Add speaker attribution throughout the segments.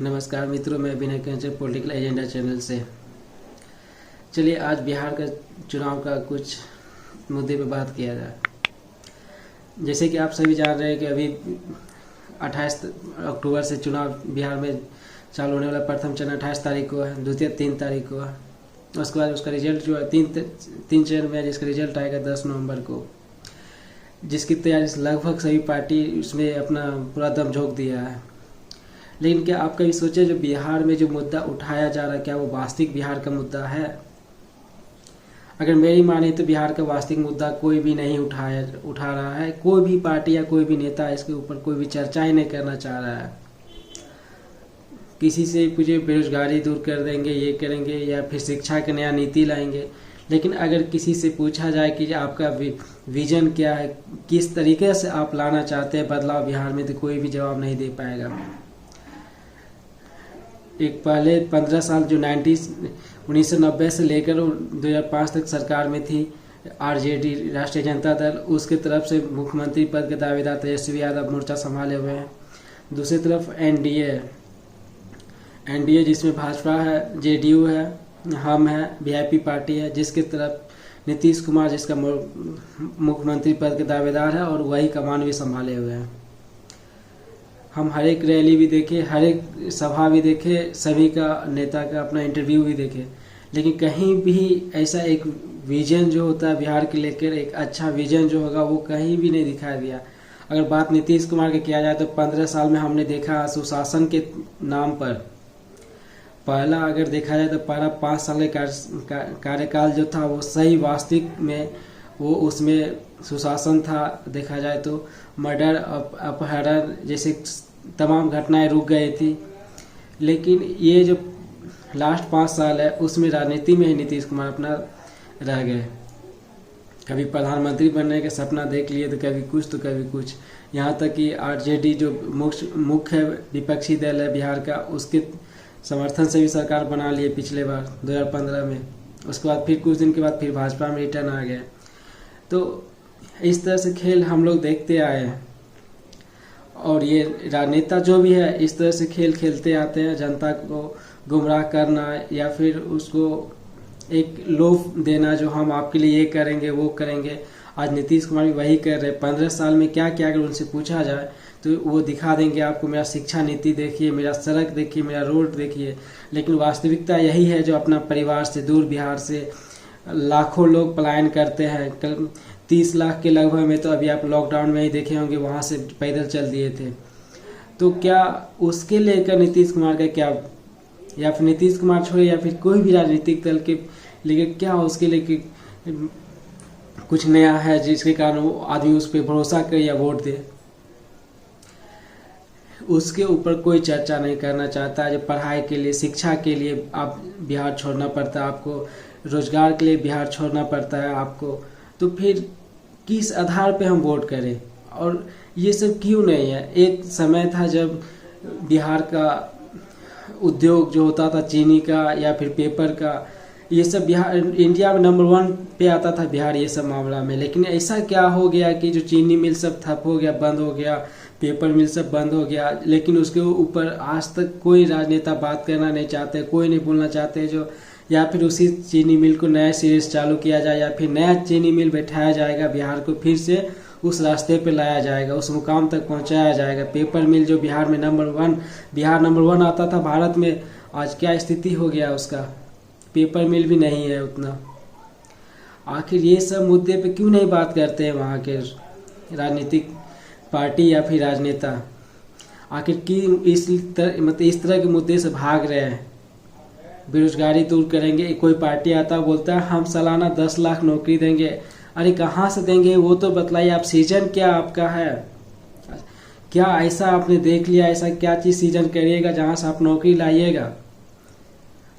Speaker 1: नमस्कार मित्रों, मैं विनय कंचन पॉलिटिकल एजेंडा चैनल से। चलिए आज बिहार का चुनाव का कुछ मुद्दे पे बात किया जाए। जैसे कि आप सभी जान रहे हैं कि अभी 28 अक्टूबर से चुनाव बिहार में चालू होने वाला। प्रथम चरण 28 तारीख को है, द्वितीय 3 तारीख को है। उसके बाद उसका रिजल्ट जो है तीन चरण में है, जिसका रिजल्ट आएगा 10 नवंबर को, जिसकी तैयारी लगभग सभी पार्टी उसमें अपना पूरा दम झोंक दिया है। लेकिन क्या आप कभी सोचे जो बिहार में जो मुद्दा उठाया जा रहा है, क्या वो वास्तविक बिहार का मुद्दा है? अगर मेरी माने तो बिहार का वास्तविक मुद्दा कोई भी नहीं उठा रहा है। कोई भी पार्टी या कोई भी नेता इसके ऊपर कोई भी चर्चा ही नहीं करना चाह रहा है। किसी से पूछे बेरोजगारी दूर कर देंगे, ये करेंगे, या फिर शिक्षा की नया नीति लाएंगे। लेकिन अगर किसी से पूछा जाए कि आपका विजन क्या है, किस तरीके से आप लाना चाहते हैं बदलाव बिहार में, तो कोई भी जवाब नहीं दे पाएगा। एक पहले 15 साल जो 1990 से लेकर 2005 तक सरकार में थी आरजेडी, राष्ट्रीय जनता दल, उसके तरफ से मुख्यमंत्री पद के दावेदार तेजस्वी यादव मोर्चा संभाले हुए हैं। दूसरी तरफ एनडीए जिसमें भाजपा है, जेडीयू है, हम है, वीआईपी पार्टी है, जिसके तरफ नीतीश कुमार जिसका मुख्यमंत्री पद के दावेदार है और वही कमान भी संभाले हुए हैं। हम हर एक रैली भी देखे, हर एक सभा भी देखे, सभी का नेता का अपना इंटरव्यू भी देखे, लेकिन कहीं भी ऐसा एक विजन जो होता है बिहार के लेकर, एक अच्छा विजन जो होगा वो कहीं भी नहीं दिखाई दिया। अगर बात नीतीश कुमार की किया जाए तो 15 साल में हमने देखा सुशासन के नाम पर, पहला अगर देखा जाए तो पहला 5 साल का कार्यकाल जो था वो सही वास्तविक में वो उसमें सुशासन था। देखा जाए तो मर्डर, अपहरण जैसे तमाम घटनाएं रुक गई थी। लेकिन ये जो लास्ट 5 साल है उसमें राजनीति में ही नीतीश कुमार अपना रह गए। कभी प्रधानमंत्री बनने का सपना देख लिए तो कभी कुछ तो कभी कुछ। यहाँ तक कि आरजेडी जो मुख्य विपक्षी दल है बिहार का, उसके समर्थन से भी सरकार बना लिए पिछले बार 2015 में। उसके बाद फिर कुछ दिन के बाद फिर भाजपा में रिटर्न आ गया। तो इस तरह से खेल हम लोग देखते आए हैं और ये राजनेता जो भी है इस तरह से खेल खेलते आते हैं, जनता को गुमराह करना या फिर उसको एक लोभ देना जो हम आपके लिए ये करेंगे वो करेंगे। आज नीतीश कुमार भी वही कर रहे हैं। 15 साल में क्या क्या अगर उनसे पूछा जाए तो वो दिखा देंगे आपको, मेरा शिक्षा नीति देखिए, मेरा सड़क देखिए, मेरा रोड देखिए। लेकिन वास्तविकता यही है जो अपना परिवार से दूर बिहार से लाखों लोग पलायन करते हैं। कल 30 लाख के लगभग में तो अभी आप लॉकडाउन में ही देखे होंगे, वहाँ से पैदल चल दिए थे। तो क्या उसके लेकर नीतीश कुमार का क्या, या फिर नीतीश कुमार छोड़े या फिर कोई भी राजनीतिक दल के लेकर क्या उसके लेकर कुछ नया है जिसके कारण वो आदमी उस पर भरोसा करे या वोट दे? उसके ऊपर कोई चर्चा नहीं करना चाहता है। जो पढ़ाई के लिए, शिक्षा के लिए आप बिहार छोड़ना पड़ता है, आपको रोजगार के लिए बिहार छोड़ना पड़ता है आपको, तो फिर किस आधार पे हम वोट करें? और ये सब क्यों नहीं है? एक समय था जब बिहार का उद्योग जो होता था चीनी का या फिर पेपर का, ये सब बिहार इंडिया में नंबर 1 पे आता था बिहार ये सब मामला में। लेकिन ऐसा क्या हो गया कि जो चीनी मिल सब ठप हो गया, बंद हो गया, पेपर मिल सब बंद हो गया। लेकिन उसके ऊपर आज तक कोई राजनेता बात करना नहीं चाहते, कोई नहीं बोलना चाहते जो या फिर उसी चीनी मिल को नया सिरे से चालू किया जाए या फिर नया चीनी मिल बैठाया जाएगा, बिहार को फिर से उस रास्ते पे लाया जाएगा, उस मुकाम तक पहुंचाया जाएगा। पेपर मिल जो बिहार में बिहार नंबर 1 आता था भारत में, आज क्या स्थिति हो गया उसका? पेपर मिल भी नहीं है उतना। आखिर ये सब मुद्दे पे क्यों नहीं बात करते हैं वहाँ के राजनीतिक पार्टी या फिर राजनेता? आखिर की इस तरह के मुद्दे से भाग रहे हैं? बेरोजगारी दूर करेंगे, कोई पार्टी आता बोलता है हम सालाना 10 लाख नौकरी देंगे। अरे कहाँ से देंगे वो तो बतलाइए। आप सीजन क्या आपका है? क्या ऐसा आपने देख लिया, ऐसा क्या चीज़ सीजन करिएगा जहाँ से आप नौकरी लाइएगा?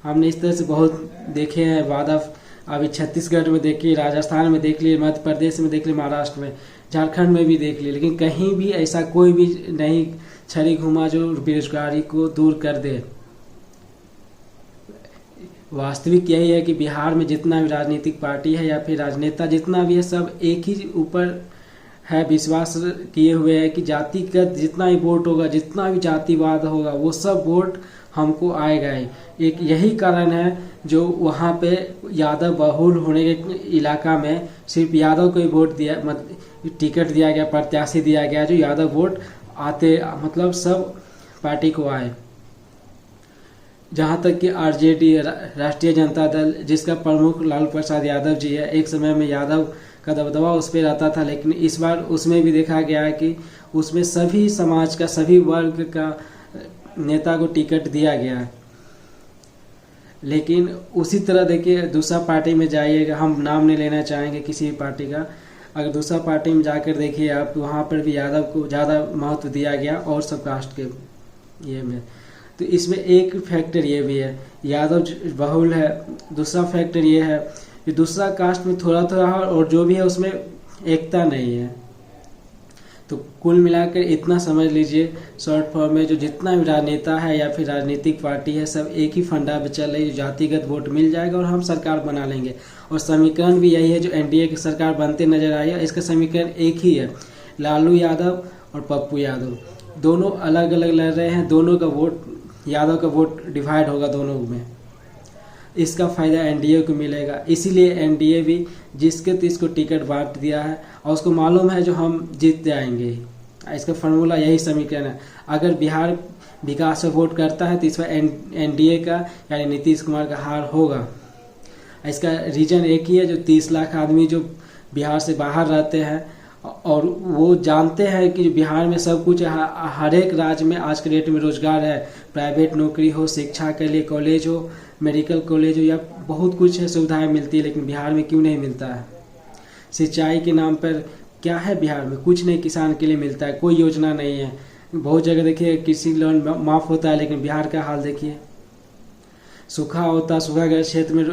Speaker 1: हमने इस तरह से बहुत देखे हैं वादा। अभी छत्तीसगढ़ में देखिए, राजस्थान में देख लिए, मध्य प्रदेश में देख लिए, महाराष्ट्र में, झारखंड में भी देख लिए, लेकिन कहीं भी ऐसा कोई भी नहीं छड़ी घुमा जो बेरोजगारी को दूर कर दे। वास्तविक यही है कि बिहार में जितना भी राजनीतिक पार्टी है या फिर राजनेता जितना भी है, सब एक ही ऊपर है, विश्वास किए हुए है कि जातिगत जितना भी वोट होगा, जितना भी जातिवाद होगा, वो सब वोट हमको आएगा ही। एक यही कारण है जो वहाँ पे यादव बहुल होने के इलाका में सिर्फ यादव को ही वोट दिया, टिकट दिया गया, प्रत्याशी दिया गया जो यादव वोट आते, मतलब सब पार्टी को आए। जहाँ तक कि आरजेडी राष्ट्रीय जनता दल, जिसका प्रमुख लालू प्रसाद यादव जी है, एक समय में यादव का दबदबा उस पर रहता था, लेकिन इस बार उसमें भी देखा गया है कि उसमें सभी समाज का, सभी वर्ग का नेता को टिकट दिया गया है। लेकिन उसी तरह देखिए दूसरा पार्टी में जाइएगा, हम नाम नहीं लेना चाहेंगे किसी भी पार्टी का, अगर दूसरा पार्टी में जाकर देखिए आप, वहाँ पर भी यादव को ज़्यादा महत्व दिया गया और सब कास्ट के ये में। तो इसमें एक फैक्टर ये भी है, यादव बहुल है। दूसरा फैक्टर ये है कि दूसरा कास्ट में थोड़ा थोड़ा और जो भी है उसमें एकता नहीं है। तो कुल मिलाकर इतना समझ लीजिए शॉर्ट फॉर्म में, जो जितना भी राजनेता है या फिर राजनीतिक पार्टी है, सब एक ही फंडा पे चल रही है, जातिगत वोट मिल जाएगा और हम सरकार बना लेंगे। और समीकरण भी यही है, जो एनडीए की सरकार बनते नजर आई है, इसका समीकरण एक ही है, लालू यादव और पप्पू यादव दोनों अलग अलग लड़ रहे हैं, दोनों का वोट, यादव का वोट डिवाइड होगा दोनों में, इसका फायदा एनडीए को मिलेगा। इसीलिए एनडीए भी जिसके तिसको टिकट बांट दिया है और उसको मालूम है जो हम जीत जाएंगे। इसका फार्मूला यही समीकरण है। अगर बिहार विकास पर वोट करता है तो इस बार एनडीए का यानी नीतीश कुमार का हार होगा। इसका रीजन एक ही है, जो 30 लाख आदमी जो बिहार से बाहर रहते हैं और वो जानते हैं कि बिहार में सब कुछ, हर एक राज्य में आज के डेट में रोजगार है, प्राइवेट नौकरी हो, शिक्षा के लिए कॉलेज हो, मेडिकल कॉलेज हो, या बहुत कुछ है, सुविधाएं मिलती है, लेकिन बिहार में क्यों नहीं मिलता है? सिंचाई के नाम पर क्या है बिहार में? कुछ नहीं किसान के लिए मिलता है, कोई योजना नहीं है। बहुत जगह देखिए कृषि लोन माफ होता है, लेकिन बिहार का हाल देखिए, सूखा होता, सूखाग्रस्त क्षेत्र में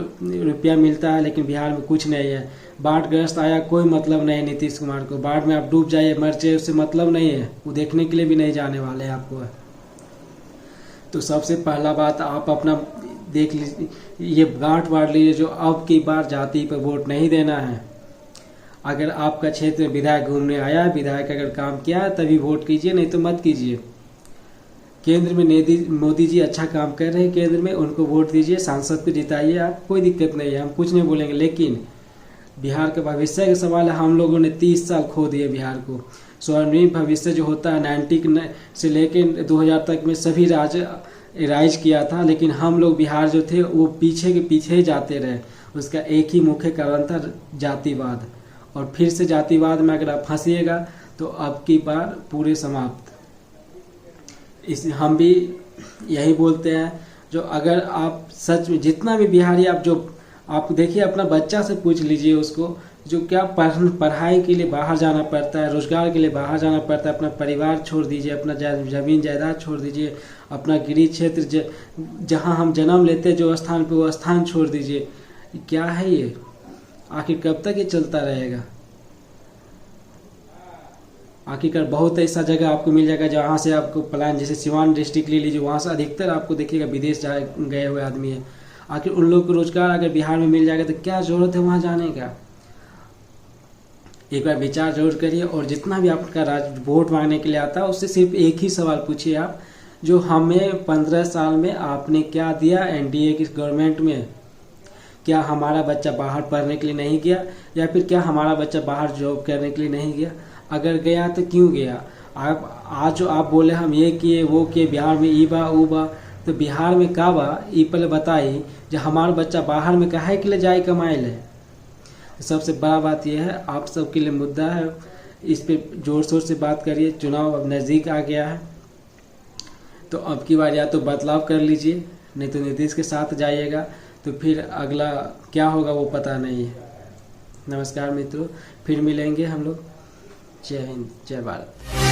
Speaker 1: रुपया मिलता है, लेकिन बिहार में कुछ नहीं है। बाढ़ग्रस्त आया, कोई मतलब नहीं है नीतीश कुमार को, बाढ़ में आप डूब जाइए मर जाइए उससे मतलब नहीं है, वो देखने के लिए भी नहीं जाने वाले हैं आपको। तो सबसे पहला बात आप अपना देख लीजिए, ये गांठ बांट लीजिए, जो अब की बार जाति पर वोट नहीं देना है। अगर आपका क्षेत्र विधायक घूमने आया है, विधायक अगर काम किया है तभी वोट कीजिए, नहीं तो मत कीजिए। केंद्र में मोदी जी अच्छा काम कर रहे हैं, केंद्र में उनको वोट दीजिए, सांसद को जिताइए आप, कोई दिक्कत नहीं है, हम कुछ नहीं बोलेंगे। लेकिन बिहार का भविष्य का सवाल है, हम लोगों ने 30 साल खो दिए बिहार को। स्वर्णिम भविष्य जो होता है 90 से लेकर 2000 तक में सभी राज्य राइज किया था, लेकिन हम लोग बिहार जो थे वो पीछे के पीछे ही जाते रहे। उसका एक ही मुख्य कारण था, जातिवाद। और फिर से जातिवाद में अगर आप फंसिएगा तो अब की बार पूरे समाप्त। हम भी यही बोलते हैं, जो अगर आप सच में जितना भी बिहारी आप देखिए, अपना बच्चा से पूछ लीजिए उसको, जो क्या पढ़ाई के लिए बाहर जाना पड़ता है, रोजगार के लिए बाहर जाना पड़ता है, अपना परिवार छोड़ दीजिए, अपना जमीन जायदाद छोड़ दीजिए, अपना गृह क्षेत्र जहां हम जन्म लेते जो स्थान पे, वो स्थान छोड़ दीजिए। क्या है ये? आखिर कब तक ये चलता रहेगा? आखिरकार बहुत ऐसा जगह आपको मिल जाएगा जहाँ से आपको पलायन, जैसे सिवान डिस्ट्रिक्ट ले लीजिए, वहाँ से अधिकतर आपको देखिएगा विदेश गए हुए आदमी है। आखिर उन लोग को रोजगार अगर बिहार में मिल जाएगा तो क्या जरूरत है वहाँ जाने का? एक बार विचार जरूर करिए। और जितना भी आपका वोट मांगने के लिए आता है उससे सिर्फ एक ही सवाल पूछिए आप, जो हमें 15 साल में आपने क्या दिया एनडीए की गवर्नमेंट में? क्या हमारा बच्चा बाहर पढ़ने के लिए नहीं गया, या फिर क्या हमारा बच्चा बाहर जॉब करने के लिए नहीं गया? अगर गया तो क्यों गया? आप आज जो आप बोले हम ये किए वो किए, बिहार में ई बा ऊ बा, तो बिहार में का बा ई पहले बताई, जो हमारा बच्चा बाहर में काहे के लिए जाए कमाए ले? सबसे बड़ा बात यह है, आप सबके लिए मुद्दा है, इस पे जोर शोर से बात करिए। चुनाव अब नज़दीक आ गया है, तो अब की बार या तो बदलाव कर लीजिए, नहीं तो नीतीश के साथ जाइएगा, तो फिर अगला क्या होगा वो पता नहीं है। नमस्कार मित्रों, फिर मिलेंगे हम लोग। जय हिंद, जय भारत।